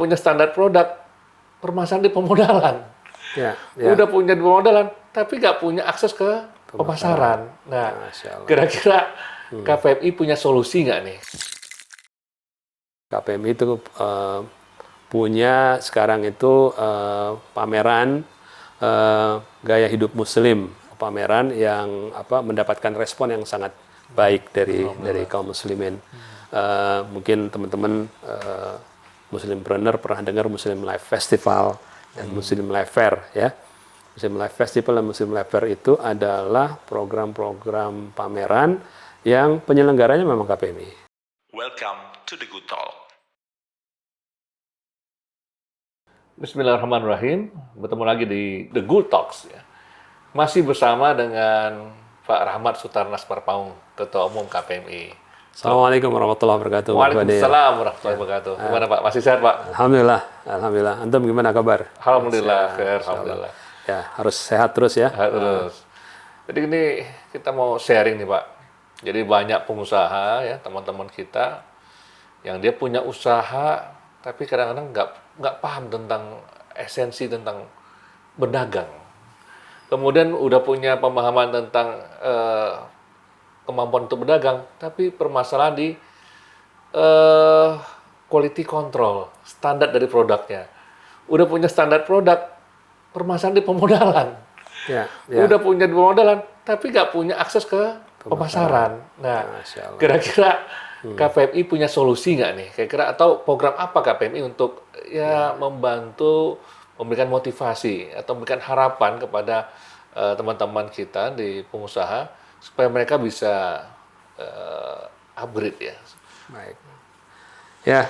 punya standar produk, permasalahan di pemodalan. Ya. Udah punya pemodalan, tapi nggak punya akses ke pemasaran. Nah, kira-kira KPMI punya solusi nggak nih? KPMI itu punya sekarang itu pameran gaya hidup Muslim, pameran yang mendapatkan respon yang sangat baik dari kaum muslimin. Mungkin teman-teman Muslimpreneur pernah dengar Muslim Life Festival dan Muslim Life Fair ya. Muslim Life Festival dan Muslim Life Fair itu adalah program-program pameran yang penyelenggaranya memang KPMI. Welcome to the Good Talk. Bismillahirrahmanirrahim. Bertemu lagi di The Good Talks ya. Masih bersama dengan Pak Rahmat Sutarnas Parpaung, Ketua Umum KPMI. Assalamualaikum warahmatullahi wabarakatuh. Waalaikumsalam warahmatullahi wabarakatuh. Gimana Pak? Masih sehat Pak? Alhamdulillah. Antum gimana kabar? Alhamdulillah, alhamdulillah. Ya, harus sehat terus ya. Harus. Jadi ini kita mau sharing nih Pak. Jadi banyak pengusaha ya, teman-teman kita yang dia punya usaha tapi kadang-kadang nggak paham tentang esensi tentang berdagang. Kemudian udah punya pemahaman tentang kemampuan untuk berdagang, tapi permasalahan di quality control, standar dari produknya. Udah punya standar produk, permasalahan di pemodalan. Ya. Udah punya pemodalan, tapi nggak punya akses ke pemasaran. Nah, kira-kira KPMI punya solusi nggak nih? Kira-kira atau program apa KPMI untuk membantu memberikan motivasi atau memberikan harapan kepada teman-teman kita di pengusaha supaya mereka bisa upgrade ya. Baik. Ya.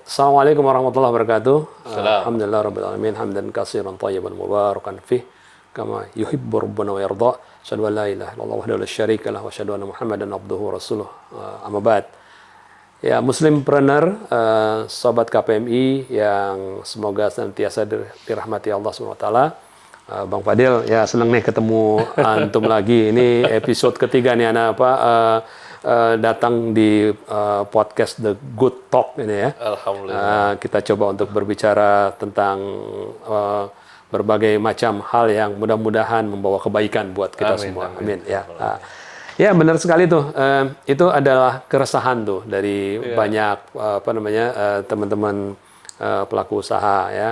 Assalamualaikum warahmatullahi wabarakatuh. Alhamdulillah rabbil alamin hamdan katsiran thayyiban mubarakan fih kama yuhibbu rabbuna wa yarda. Asyhadu an la ilaha illallah wahdahu la syarika lah wa asyhadu anna Muhammadan abduhu wa rasuluh. Amma ba'd. Ya, Muslimpreneur, sobat KPMI yang semoga senantiasa dirahmati Allah SWT. Bang Fadil, ya senang nih ketemu antum lagi. Ini episode ketiga nih anak datang di podcast The Good Talk ini ya. Alhamdulillah. Kita coba untuk berbicara tentang berbagai macam hal yang mudah-mudahan membawa kebaikan buat kita semua. Amin. Ya. Ya benar sekali tuh. Itu adalah keresahan tuh dari banyak teman-teman pelaku usaha ya.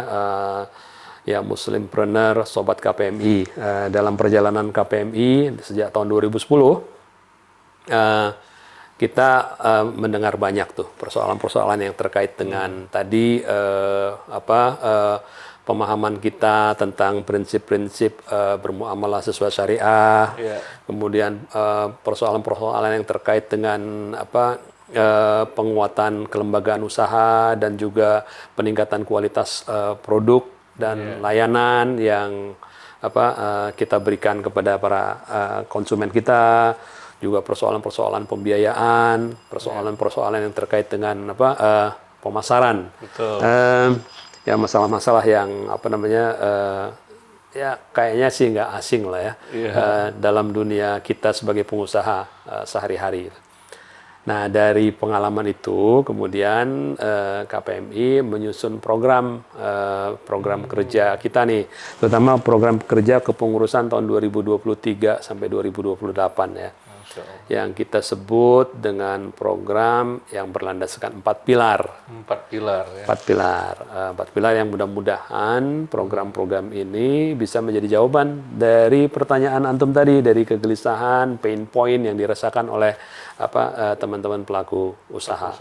Ya Muslimpreneur, sobat KPMI. Dalam perjalanan KPMI sejak tahun 2010 kita mendengar banyak tuh persoalan-persoalan yang terkait dengan tadi pemahaman kita tentang prinsip-prinsip bermuamalah sesuai syariah, kemudian persoalan-persoalan yang terkait dengan penguatan kelembagaan usaha dan juga peningkatan kualitas produk dan layanan yang kita berikan kepada para konsumen kita, juga persoalan-persoalan pembiayaan, persoalan-persoalan yang terkait dengan pemasaran. Betul. Ya masalah-masalah yang ya kayaknya sih nggak asing lah ya dalam dunia kita sebagai pengusaha sehari-hari. Nah dari pengalaman itu kemudian KPMI menyusun program kerja kita nih, terutama program kerja kepengurusan tahun 2023 sampai 2028 ya. Yang kita sebut dengan program yang berlandaskan 4 pilar. 4 pilar ya. 4 pilar yang mudah-mudahan program-program ini bisa menjadi jawaban dari pertanyaan antum tadi, dari kegelisahan, pain point yang dirasakan oleh teman-teman pelaku usaha.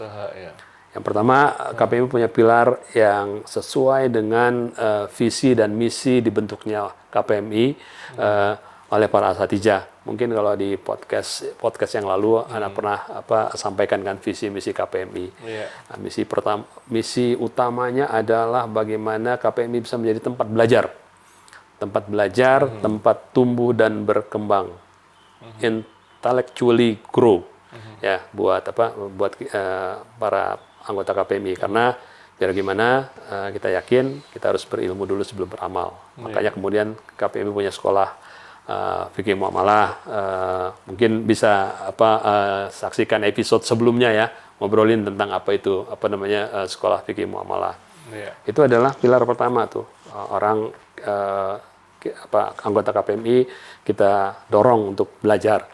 Yang pertama, KPMI punya pilar yang sesuai dengan visi dan misi dibentuknya KPMI oleh para asatijah. Mungkin kalau di podcast yang lalu Anda pernah sampaikan kan visi misi KPMI. Nah, misi utamanya adalah bagaimana KPMI bisa menjadi tempat belajar, tempat tumbuh dan berkembang, intellectually grow, ya buat para anggota KPMI. Karena biar gimana kita yakin kita harus berilmu dulu sebelum beramal. Makanya kemudian KPMI punya sekolah fikih muamalah, mungkin bisa saksikan episode sebelumnya ya, ngobrolin tentang apa itu sekolah fikih muamalah. Itu adalah pilar pertama tuh, orang anggota KPMI kita dorong untuk belajar.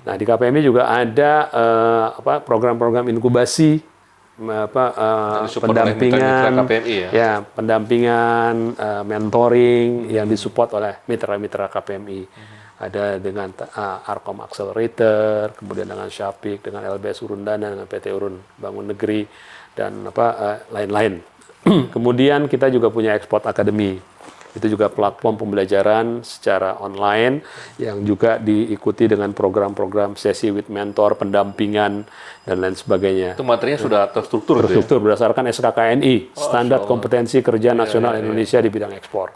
Nah, di KPMI juga ada program-program inkubasi, pendampingan, KPMI pendampingan, mentoring yang disupport oleh mitra-mitra KPMI. Ada dengan Arkom Accelerator, kemudian dengan Syapik, dengan LBS Urundana, dengan PT Urun Bangun Negeri, dan lain-lain. Kemudian kita juga punya Export Academy. Itu juga platform pembelajaran secara online yang juga diikuti dengan program-program sesi with mentor, pendampingan, dan lain sebagainya. Itu materinya sudah terstruktur berdasarkan SKKNI, Standar Kompetensi Kerja Nasional Indonesia di bidang ekspor.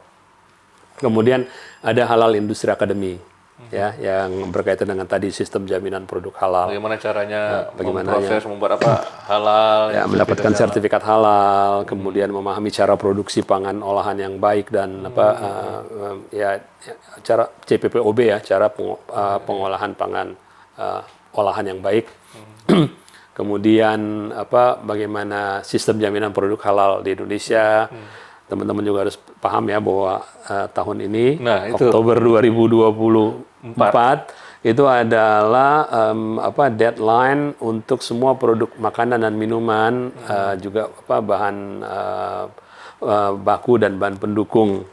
Kemudian ada Halal Industri Academy, ya, yang berkaitan dengan tadi sistem jaminan produk halal. Bagaimana caranya memproses, membuat halal, ya, mendapatkan sertifikat halal, kemudian memahami cara produksi pangan olahan yang baik dan cara CPPOB ya, cara pengolahan pangan olahan yang baik. Kemudian bagaimana sistem jaminan produk halal di Indonesia. Teman-teman juga harus paham ya bahwa tahun ini, Oktober 2024, itu adalah deadline untuk semua produk makanan dan minuman, juga bahan baku dan bahan pendukung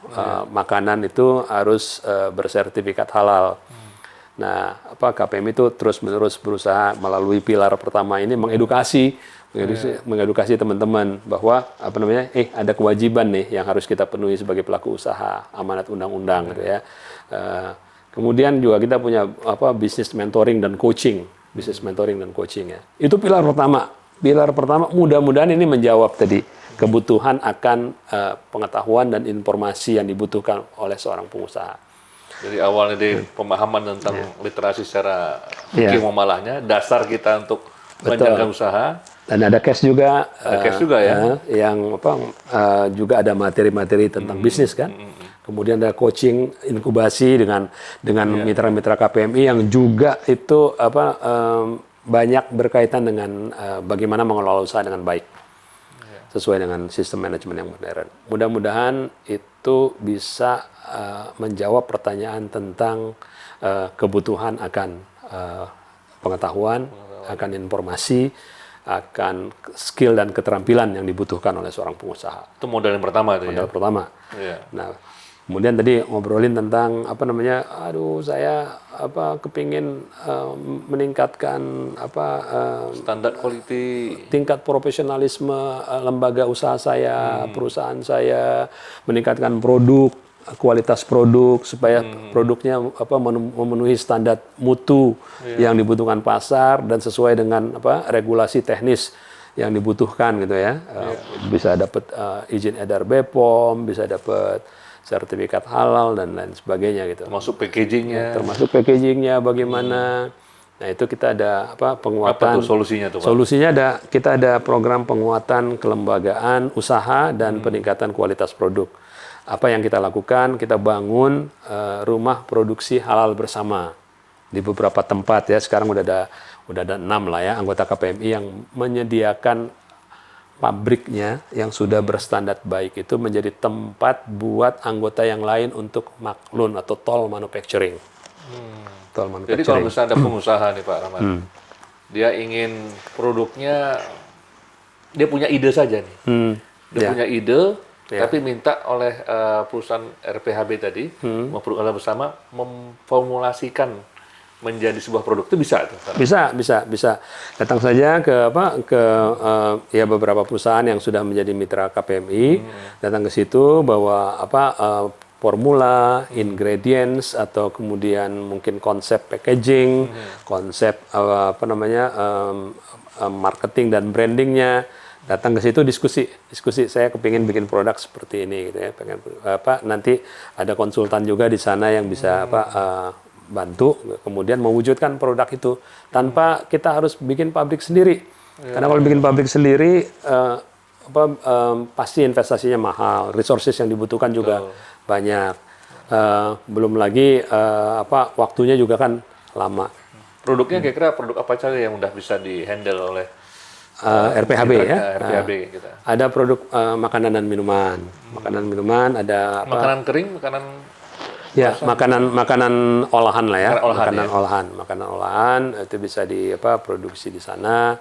makanan itu harus bersertifikat halal. Nah, KPMI itu terus-menerus berusaha melalui pilar pertama ini mengedukasi teman-teman bahwa ada kewajiban nih yang harus kita penuhi sebagai pelaku usaha, amanat undang-undang gitu ya. Kemudian juga kita punya bisnis mentoring dan coaching ya. Itu pilar pertama. Pilar pertama mudah-mudahan ini menjawab tadi kebutuhan akan pengetahuan dan informasi yang dibutuhkan oleh seorang pengusaha. Jadi awalnya dari pemahaman tentang literasi secara fikih muamalahnya, dasar kita untuk menjalankan usaha. Dan ada case juga, ya, yang juga ada materi-materi tentang bisnis kan. Kemudian ada coaching, inkubasi dengan mitra-mitra KPMI yang juga itu banyak berkaitan dengan bagaimana mengelola usaha dengan baik, sesuai dengan sistem manajemen yang modern. Mudah-mudahan itu bisa menjawab pertanyaan tentang kebutuhan akan pengetahuan, akan informasi, akan skill dan keterampilan yang dibutuhkan oleh seorang pengusaha. Itu modal yang pertama itu modal pertama. Nah, kemudian tadi ngobrolin tentang saya kepingin meningkatkan standar quality, tingkat profesionalisme lembaga usaha saya, perusahaan saya, meningkatkan kualitas produk supaya produknya memenuhi standar mutu yang dibutuhkan pasar dan sesuai dengan regulasi teknis yang dibutuhkan gitu ya. Bisa dapat izin edar BPOM, bisa dapat sertifikat halal dan lain sebagainya gitu. Termasuk packagingnya bagaimana. Nah, itu kita ada penguatan. Apa tuh solusinya tuh, Pak? Solusinya kita ada program penguatan kelembagaan usaha dan peningkatan kualitas produk. Apa yang kita lakukan? Kita bangun rumah produksi halal bersama di beberapa tempat ya. Sekarang udah ada 6 lah ya anggota KPMI yang menyediakan pabriknya yang sudah berstandar baik itu menjadi tempat buat anggota yang lain untuk maklun atau toll manufacturing. Jadi kalau misalnya ada pengusaha nih Pak Rahmat, dia ingin produknya, dia punya ide saja nih. Punya ide, tapi minta oleh perusahaan RPHB tadi, memperoleh bersama, memformulasikan menjadi sebuah produk, itu bisa tuh? Bisa. Datang saja ke beberapa perusahaan yang sudah menjadi mitra KPMI, datang ke situ bawa formula, ingredients atau kemudian mungkin konsep packaging, konsep marketing dan brandingnya. Datang ke situ diskusi saya kepingin bikin produk seperti ini gitu ya, nanti ada konsultan juga di sana yang bisa bantu kemudian mewujudkan produk itu tanpa kita harus bikin pabrik sendiri. Karena kalau bikin pabrik sendiri pasti investasinya mahal, resources yang dibutuhkan juga banyak. Belum lagi waktunya juga kan lama. Produknya kira-kira produk apa saja yang udah bisa di-handle oleh RPHB ya. RPHB kita. Ada produk makanan dan minuman. Makanan minuman ada apa? Makanan kering, makanan Ya, makanan olahan lah ya. Makanan Olahan itu bisa produksi di sana.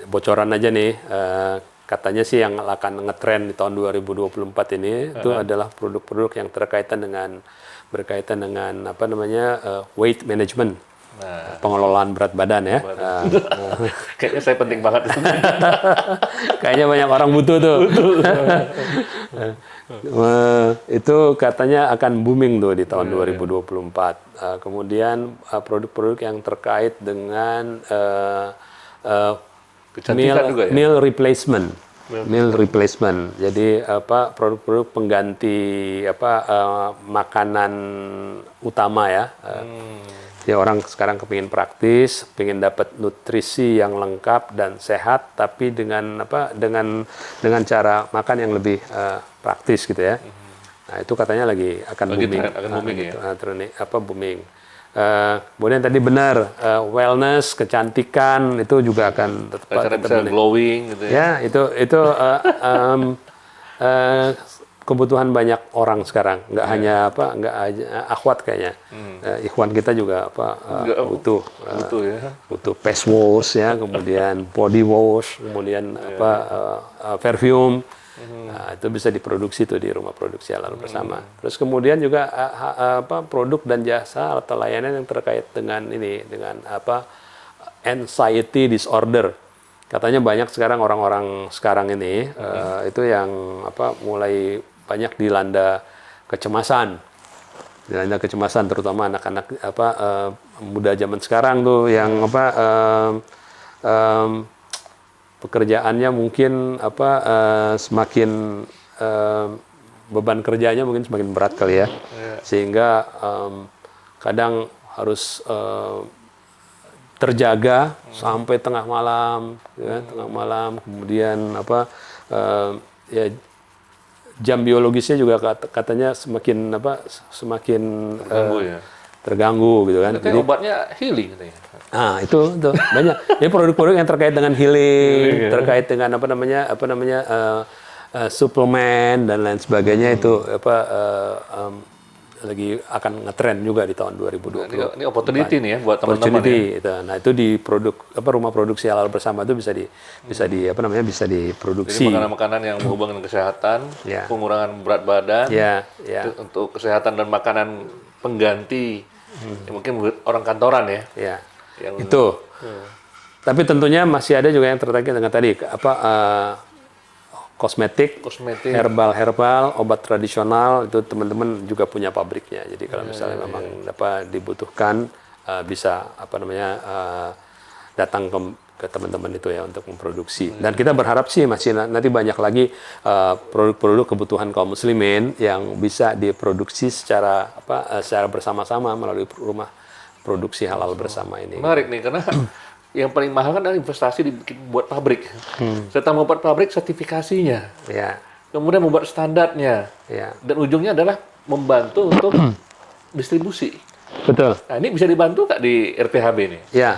Bocoran aja nih, katanya sih yang akan ngetren di tahun 2024 ini itu adalah produk-produk yang berkaitan dengan weight management. Pengelolaan berat badan ya. Kayaknya saya penting banget. Kayaknya banyak orang butuh tuh. Itu katanya akan booming tuh di tahun 2024. Kemudian produk-produk yang terkait dengan meal replacement. Meal replacement. Jadi produk-produk pengganti makanan utama ya. Ya orang sekarang kepingin praktis, pengen dapat nutrisi yang lengkap dan sehat, tapi dengan cara makan yang lebih praktis gitu ya. Nah itu katanya lagi akan booming. Booming. Kemudian tadi benar wellness, kecantikan itu juga akan tetap glowing gitu ya. Itu kebutuhan banyak orang sekarang, nggak hanya akhwat kayaknya. Ikhwan kita juga butuh face wash ya, kemudian body wash, kemudian perfume. Nah, itu bisa diproduksi tuh di rumah produksi halal bersama. Terus kemudian juga produk dan jasa atau layanan yang terkait dengan anxiety disorder. Katanya banyak sekarang orang-orang sekarang ini itu yang mulai banyak dilanda kecemasan. Terutama anak-anak muda zaman sekarang tuh yang pekerjaannya mungkin semakin beban kerjanya mungkin semakin berat kali ya. Sehingga kadang harus terjaga sampai tengah malam, kemudian jam biologisnya juga katanya semakin terganggu gitu kan. Jadi obatnya healing katanya. Nah, itu banyak. Jadi produk-produk yang terkait dengan healing, terkait dengan suplemen dan lain sebagainya itu lagi akan ngetren juga di tahun 2020. Ini opportunity nih ya buat teman-teman ya. Nah, itu di rumah produksi halal bersama itu bisa diproduksi. Jadi makanan-makanan yang berhubungan dengan kesehatan, pengurangan berat badan, untuk kesehatan dan makanan pengganti. Ya, mungkin orang kantoran ya. Itu. Tapi tentunya masih ada juga yang terkait dengan tadi kosmetik, herbal, obat tradisional itu teman-teman juga punya pabriknya. Jadi kalau misalnya memang dibutuhkan bisa datang ke teman-teman itu ya untuk memproduksi. Dan kita berharap sih masih nanti banyak lagi produk-produk kebutuhan kaum muslimin yang bisa diproduksi secara bersama-sama melalui rumah produksi halal bersama ini. Menarik nih karena yang paling mahal kan adalah investasi buat pabrik. Setelah membuat pabrik, sertifikasinya. Kemudian membuat standarnya. Dan ujungnya adalah membantu untuk distribusi. Betul. Nah, ini bisa dibantu nggak di RPHB ini? Ya,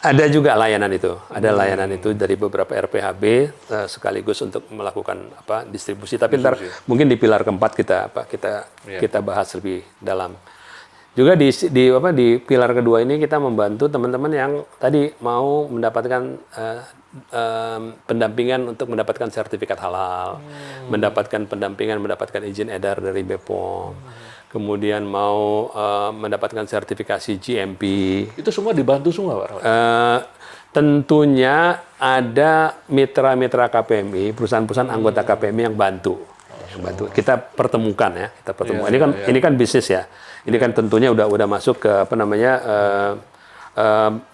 ada juga layanan itu. Ada layanan itu dari beberapa RPHB sekaligus untuk melakukan distribusi. Tapi ntar mungkin di pilar keempat kita bahas lebih dalam. Juga di pilar kedua ini kita membantu teman-teman yang tadi mau mendapatkan pendampingan untuk mendapatkan sertifikat halal, mendapatkan pendampingan, mendapatkan izin edar dari BPOM, kemudian mau mendapatkan sertifikasi GMP. Itu semua dibantu semua, Pak? Tentunya ada mitra-mitra KPMI, perusahaan-perusahaan anggota KPMI yang bantu. Kita pertemukan ya, ini kan bisnis ya. Ini kan tentunya udah masuk ke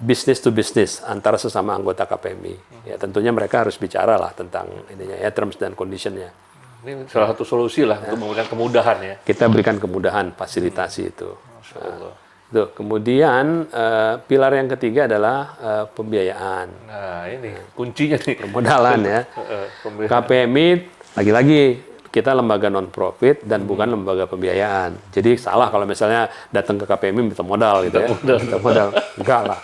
business to business antara sesama anggota KPMI. Ya tentunya mereka harus bicara lah tentang ininya ya, terms dan condition-nya. Ini salah satu solusi lah untuk memberikan kemudahan ya. Kita berikan kemudahan, fasilitasi itu. Kemudian pilar yang ketiga adalah pembiayaan. Nah ini kuncinya nih. Permodalan ya. KPMI lagi-lagi kita lembaga non-profit dan bukan lembaga pembiayaan. Jadi salah kalau misalnya datang ke KPMI minta modal gitu ya. Minta modal. Enggak lah.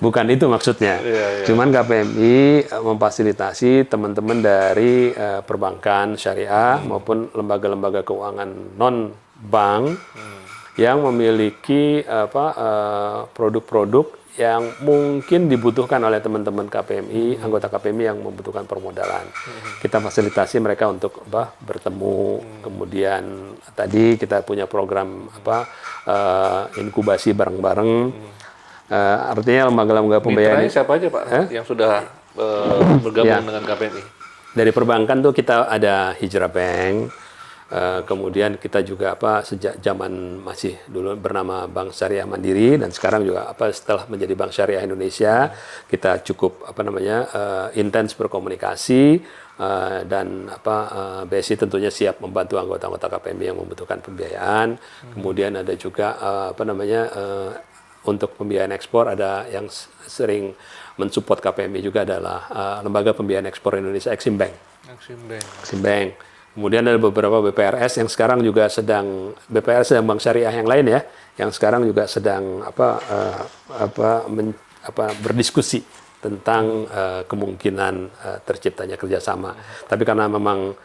Bukan itu maksudnya. Cuman KPMI memfasilitasi teman-teman dari perbankan syariah maupun lembaga-lembaga keuangan non-bank yang memiliki produk-produk yang mungkin dibutuhkan oleh teman-teman KPMI, anggota KPMI yang membutuhkan permodalan. Kita fasilitasi mereka untuk bertemu. Kemudian tadi kita punya program inkubasi bareng-bareng. Artinya lembaga-lembaga pembiayaan. Mitranya siapa aja Pak yang sudah bergabung dengan KPMI? Dari perbankan tuh kita ada Hijrah Bank. Kemudian kita juga sejak zaman masih dulu bernama Bank Syariah Mandiri dan sekarang juga setelah menjadi Bank Syariah Indonesia kita cukup intens berkomunikasi dan BSI tentunya siap membantu anggota-anggota KPMI yang membutuhkan pembiayaan. Kemudian ada juga untuk pembiayaan ekspor ada yang sering mensupport KPMI juga adalah Lembaga Pembiayaan Ekspor Indonesia Exim Bank. Exim Bank. Kemudian ada beberapa BPRS yang sekarang juga sedang BPRS dan Bank Syariah yang lain ya, yang sekarang juga sedang berdiskusi tentang kemungkinan terciptanya kerjasama. Tapi karena memang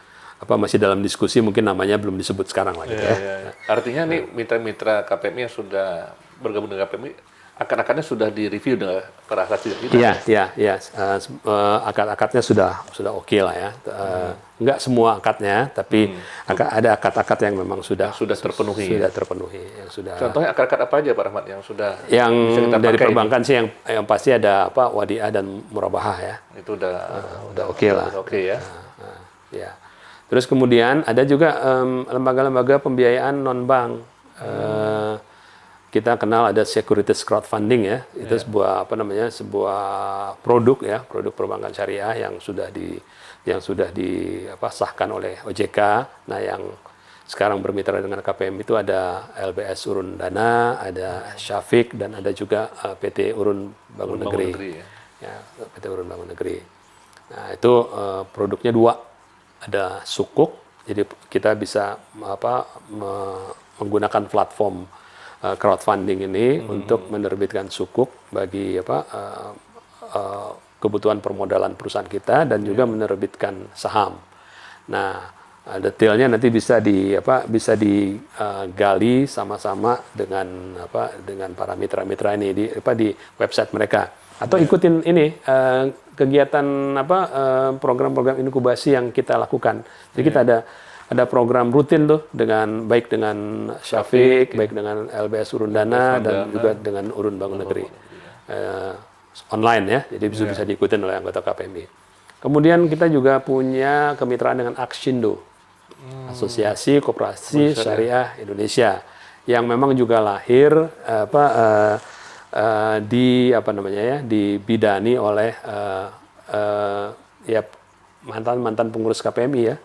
masih dalam diskusi, mungkin namanya belum disebut sekarang lagi ya. Artinya nih mitra-mitra KPMI yang sudah bergabung dengan KPMI akad-akadnya sudah direview dengan para saksi kita. Iya. Akad-akadnya sudah oke lah ya. Enggak semua akadnya, tapi ada akad-akad yang memang sudah terpenuhi. Contohnya akad-akad apa aja Pak Rahmat yang sudah bisa kita dari pakai perbankan sih yang pasti ada wadiah dan murabahah ya. Itu udah oke lah. Oke ya. Ya. Terus kemudian ada juga lembaga-lembaga pembiayaan non-bank. Kita kenal ada securities crowdfunding ya, itu sebuah produk ya, produk perbankan syariah yang sudah disahkan oleh OJK. Nah, yang sekarang bermitra dengan KPM itu ada LBS Urun Dana, ada Syafiq dan ada juga PT Urun Bangun Negeri. PT Urun Bangun Negeri. Nah, itu produknya dua, ada sukuk, jadi kita bisa menggunakan platform crowdfunding ini untuk menerbitkan sukuk bagi kebutuhan permodalan perusahaan kita dan juga menerbitkan saham. Nah, detailnya nanti bisa digali sama-sama dengan para mitra-mitra ini di website mereka atau ikutin ini kegiatan program-program inkubasi yang kita lakukan. Jadi kita ada program rutin tuh baik dengan Syafiq, baik dengan LBS Urun Dana dan juga dengan Urun Bangun Negeri. Online ya, jadi bisa diikutin oleh anggota KPMI. Kemudian kita juga punya kemitraan dengan Aksindo, Asosiasi Koperasi Syariah Indonesia, yang memang juga lahir dibidani oleh mantan pengurus KPMI ya.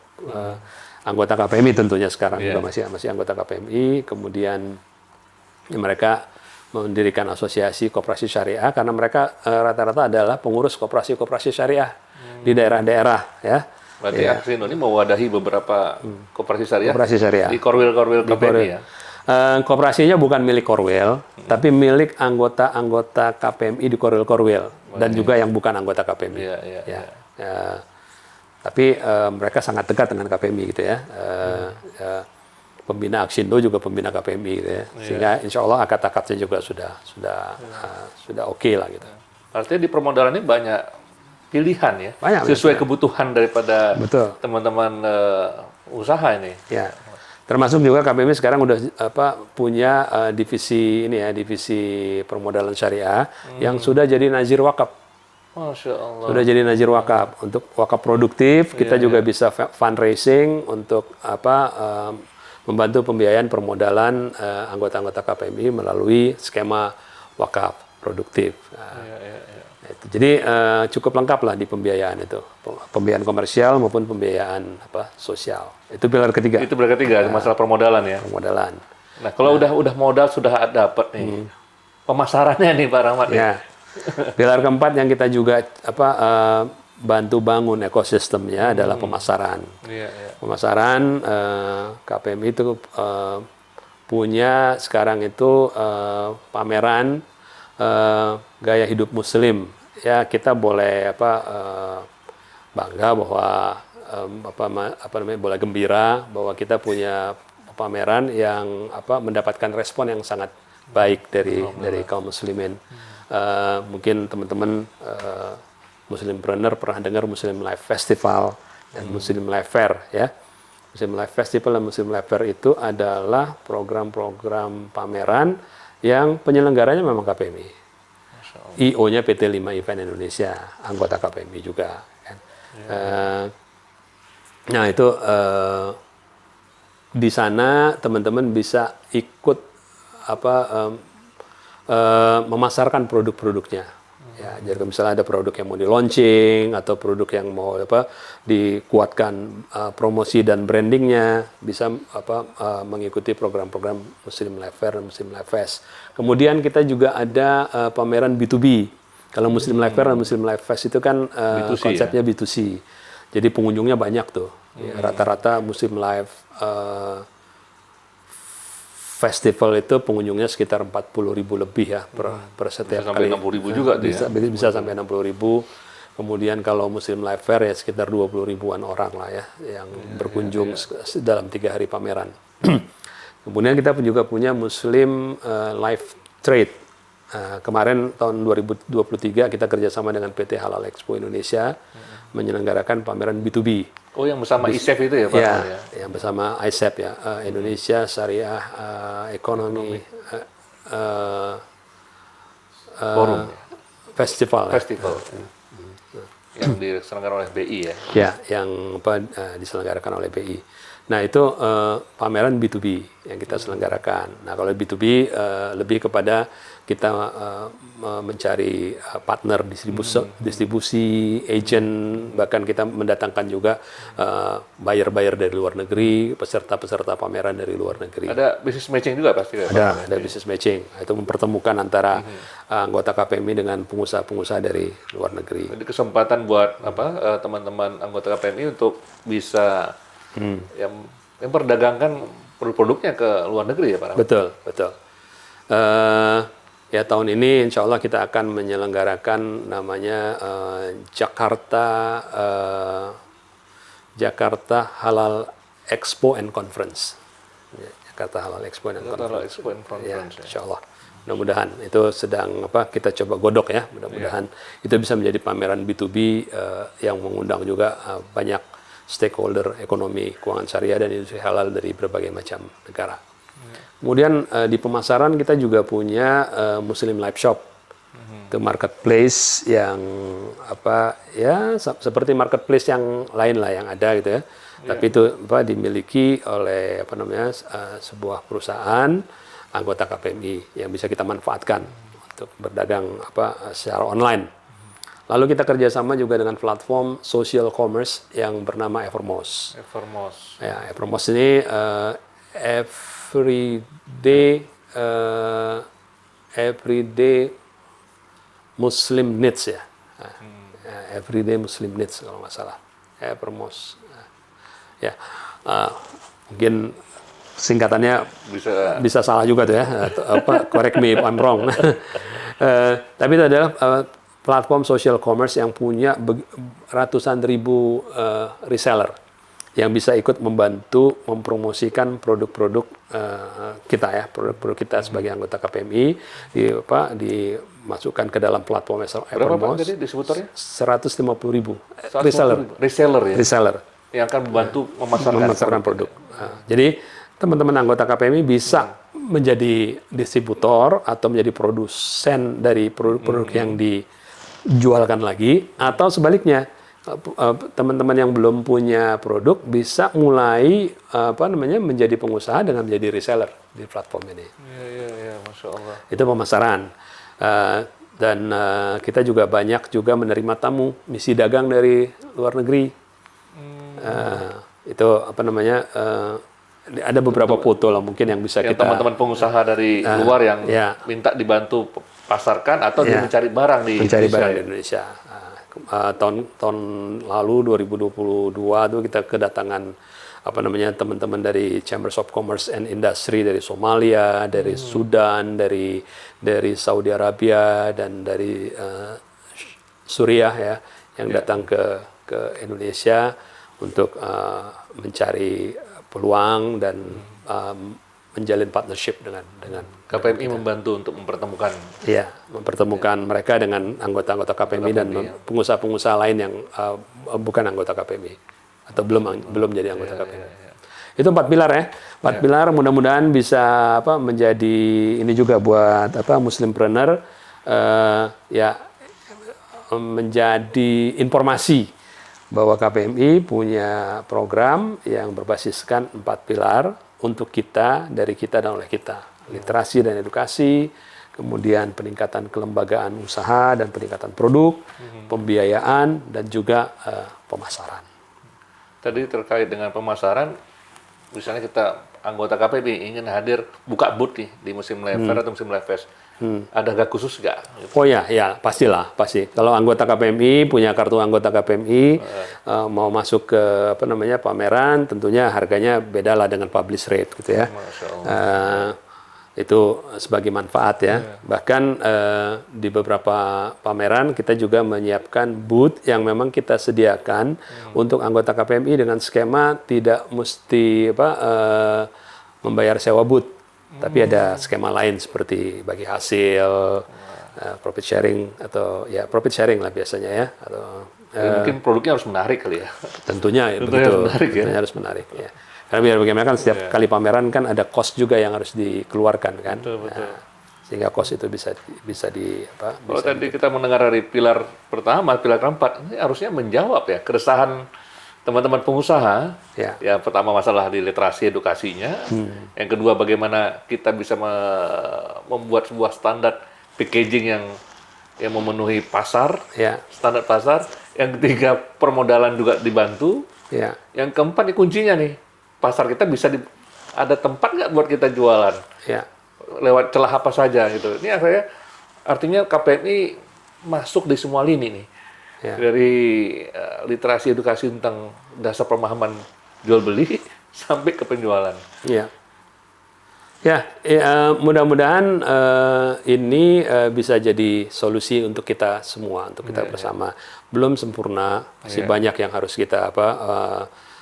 Anggota KPMI tentunya sekarang juga masih anggota KPMI. Kemudian mereka mendirikan asosiasi koperasi syariah karena mereka rata-rata adalah pengurus koperasi syariah di daerah-daerah ya. Berarti Aksindo ini mewadahi beberapa koperasi syariah di korwil KPMI ya. Koperasinya bukan milik korwil, tapi milik anggota-anggota KPMI di korwil dan juga yang bukan anggota KPMI. Tapi mereka sangat dekat dengan KPMI gitu ya. Pembina Aksindo juga pembina KPMI gitu ya. Sehingga insya Allah akad-akadnya juga sudah oke lah gitu. Artinya di permodalan ini banyak pilihan ya. Sesuai kebutuhan daripada teman-teman usaha ini. Ya. Termasuk juga KPMI sekarang udah punya divisi permodalan syariah yang sudah jadi nazir wakaf. Masya Allah. Sudah jadi nazir wakaf. Untuk wakaf produktif, kita juga bisa fundraising untuk membantu pembiayaan permodalan anggota-anggota KPMI melalui skema wakaf produktif. Jadi cukup lengkap lah di pembiayaan itu, pembiayaan komersial maupun pembiayaan sosial. Itu pilar ketiga. Itu pilar ketiga, masalah permodalan ya. Permodalan. Nah, kalau udah modal sudah dapat nih, pemasarannya nih Pak Rahmat. Ya. Pilar keempat yang kita juga bantu bangun ekosistemnya adalah pemasaran. Iya, iya. Pemasaran, KPMI itu punya sekarang itu pameran gaya hidup Muslim. Ya, kita boleh bangga bahwa boleh gembira bahwa kita punya pameran yang mendapatkan respon yang sangat baik dari kaum muslimin. Mungkin teman-teman Muslimpreneur pernah dengar Muslim Life Festival dan Muslim Life Fair, ya. Muslim Life Festival dan Muslim Life Fair itu adalah program-program pameran yang penyelenggaranya memang KPMI. IO-nya PT 5 Event Indonesia, anggota KPMI juga. Kan. Nah itu di sana teman-teman bisa ikut memasarkan produk-produknya. Ya, jadi misalnya ada produk yang mau di launching atau produk yang mau dikuatkan promosi dan brandingnya, bisa mengikuti program-program Muslim Life Fair dan Muslim Life Fest. Kemudian kita juga ada pameran B2B. Kalau Muslim Life Fair dan Muslim Life Fest itu kan B2C, konsepnya B2C. Jadi pengunjungnya banyak tuh. Ya, rata-rata Muslim Life Festival itu pengunjungnya sekitar 40.000 lebih ya per setiap sampai kali. 60.000 juga Bisa sampai 60.000. Kemudian kalau Muslim Life Fair ya sekitar 20.000-an orang lah ya yang berkunjung dalam 3 hari pameran. Kemudian kita juga punya Muslim Life Trade. Kemarin tahun 2023 kita kerjasama dengan PT Halal Expo Indonesia menyelenggarakan pameran B2B. Oh, yang bersama ISEF itu ya Pak? Ya, yang bersama ISEP ya, Indonesia Syariah Economy Forum. Festival. Yang diselenggarakan oleh BI ya? Ya, yang diselenggarakan oleh BI. Nah itu pameran B2B yang kita selenggarakan. Nah kalau B2B lebih kepada kita mencari partner distribusi, agent, bahkan kita mendatangkan juga buyer-buyer dari luar negeri, peserta-peserta pameran dari luar negeri. Ada business matching juga pasti? Ada business matching. Itu mempertemukan antara anggota KPMI dengan pengusaha-pengusaha dari luar negeri. Jadi kesempatan buat teman-teman anggota KPMI untuk bisa yang memperdagangkan produk-produknya ke luar negeri ya Pak? Betul. Ya tahun ini insya Allah kita akan menyelenggarakan namanya Jakarta Halal Expo and Conference. Jakarta Halal Expo and Conference. Ya, insya Allah. Mudah-mudahan itu sedang kita coba godok ya. Mudah-mudahan itu bisa menjadi pameran B2B yang mengundang juga banyak stakeholder ekonomi, keuangan syariah dan industri halal dari berbagai macam negara. Kemudian di pemasaran kita juga punya Muslim Life Shop, itu marketplace yang seperti marketplace yang lain lah yang ada gitu ya. Tapi itu dimiliki oleh sebuah perusahaan anggota KPMI yang bisa kita manfaatkan untuk berdagang secara online. Lalu kita kerjasama juga dengan platform social commerce yang bernama Evermos. Ya, Evermos ini everyday Muslim needs ya. Everyday Muslim needs kalau nggak salah. Evermos. Ya, mungkin singkatannya bisa salah juga tuh ya. Correct me if I'm wrong. Tapi itu adalah platform social commerce yang punya ratusan ribu reseller yang bisa ikut membantu mempromosikan produk-produk kita ya, produk-produk kita sebagai anggota KPMI dimasukkan ke dalam platform Evermos. Berapa Pak tadi disebutannya? 150.000 reseller yang akan membantu memasarkan produk. Jadi teman-teman anggota KPMI bisa menjadi distributor atau menjadi produsen dari produk-produk yang dijualkan lagi, atau sebaliknya teman-teman yang belum punya produk bisa mulai menjadi pengusaha dengan menjadi reseller di platform ini. Iya, Masya Allah. Itu pemasaran. Dan kita juga banyak juga menerima tamu misi dagang dari luar negeri. Itu ada beberapa foto lah mungkin yang bisa yang kita teman-teman pengusaha dari luar yang minta dibantu pasarkan atau dia mencari barang di Indonesia. tahun lalu 2022 tuh kita kedatangan teman-teman dari Chambers of Commerce and Industry dari Somalia, dari Sudan, dari Saudi Arabia dan dari Suriah ya yang datang ke Indonesia untuk mencari peluang dan menjalin partnership dengan KPMI membantu untuk mempertemukan. Iya, mempertemukan mereka dengan anggota-anggota KPMI dan pengusaha-pengusaha lain yang bukan anggota KPMI atau belum jadi anggota KPMI. Itu 4 pilar ya. 4 pilar mudah-mudahan bisa menjadi ini juga buat muslimpreneur menjadi informasi bahwa KPMI punya program yang berbasiskan 4 pilar untuk kita, dari kita dan oleh kita. Literasi dan edukasi, kemudian peningkatan kelembagaan usaha dan peningkatan produk, pembiayaan, dan juga pemasaran. Tadi terkait dengan pemasaran, misalnya kita anggota KPMI ingin hadir buka booth nih di musim Live Fair atau musim Live Fest. Ada gak khusus nggak? Oh ya, pastilah, pasti. Kalau anggota KPMI punya kartu anggota KPMI mau masuk ke pameran, tentunya harganya beda lah dengan publish rate gitu ya. Itu sebagai manfaat ya. Bahkan di beberapa pameran kita juga menyiapkan booth yang memang kita sediakan untuk anggota KPMI dengan skema tidak mesti membayar sewa booth, tapi ada skema lain seperti bagi hasil, profit sharing atau profit sharing lah biasanya ya. Atau mungkin produknya harus menarik kali ya. Tentunya harus menarik ya. Karena biar bagaimana kan setiap kali pameran kan ada cost juga yang harus dikeluarkan kan. Betul. Sehingga cost itu bisa Kalau tadi kita mendengar dari pilar pertama, pilar keempat, ini harusnya menjawab ya keresahan teman-teman pengusaha. Yang pertama masalah di literasi edukasinya. Yang kedua bagaimana kita bisa membuat sebuah standar packaging yang memenuhi pasar, standar pasar. Yang ketiga permodalan juga dibantu. Yang keempat ini kuncinya nih. Pasar kita bisa ada tempat nggak buat kita jualan lewat celah apa saja gitu. Ini artinya KPMI masuk di semua lini nih, dari literasi edukasi tentang dasar pemahaman jual beli sampai ke penjualan. Mudah-mudahan ini bisa jadi solusi untuk kita semua, untuk kita bersama. Belum sempurna, masih banyak yang harus kita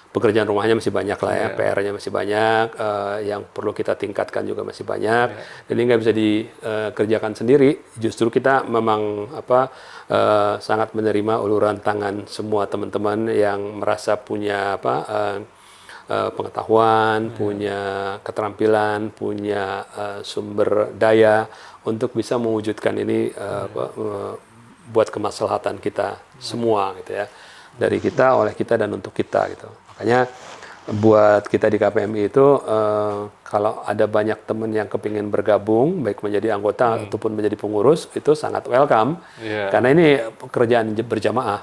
pekerjaan rumahnya masih banyak lah ya, PR-nya masih banyak, yang perlu kita tingkatkan juga masih banyak. Jadi nggak bisa dikerjakan sendiri. Justru kita memang sangat menerima uluran tangan semua teman-teman yang merasa punya pengetahuan, punya keterampilan, punya sumber daya untuk bisa mewujudkan ini buat kemaslahatan kita semua gitu ya. Dari kita, oleh kita, dan untuk kita gitu. Makanya buat kita di KPMI itu kalau ada banyak teman yang kepingin bergabung, baik menjadi anggota ataupun menjadi pengurus, itu sangat welcome. Karena ini pekerjaan berjamaah,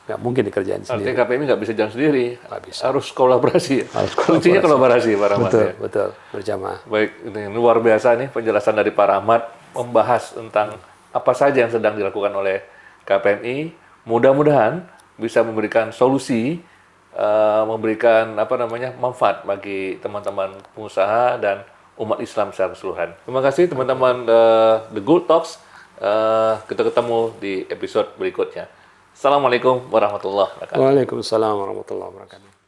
nggak mungkin dikerjain sendiri. Artinya KPMI nggak bisa jalan sendiri, harus kolaborasi. Kuncinya kolaborasi, Pak Rahmat. Betul, berjamaah. Baik, ini luar biasa nih penjelasan dari Pak Rahmat membahas tentang apa saja yang sedang dilakukan oleh KPMI. Mudah-mudahan bisa memberikan solusi, memberikan manfaat bagi teman-teman pengusaha dan umat Islam secara keseluruhan. Terima kasih teman-teman The Good Talks. Kita ketemu di episode berikutnya. Assalamualaikum warahmatullahi wabarakatuh. Waalaikumsalam warahmatullahi wabarakatuh.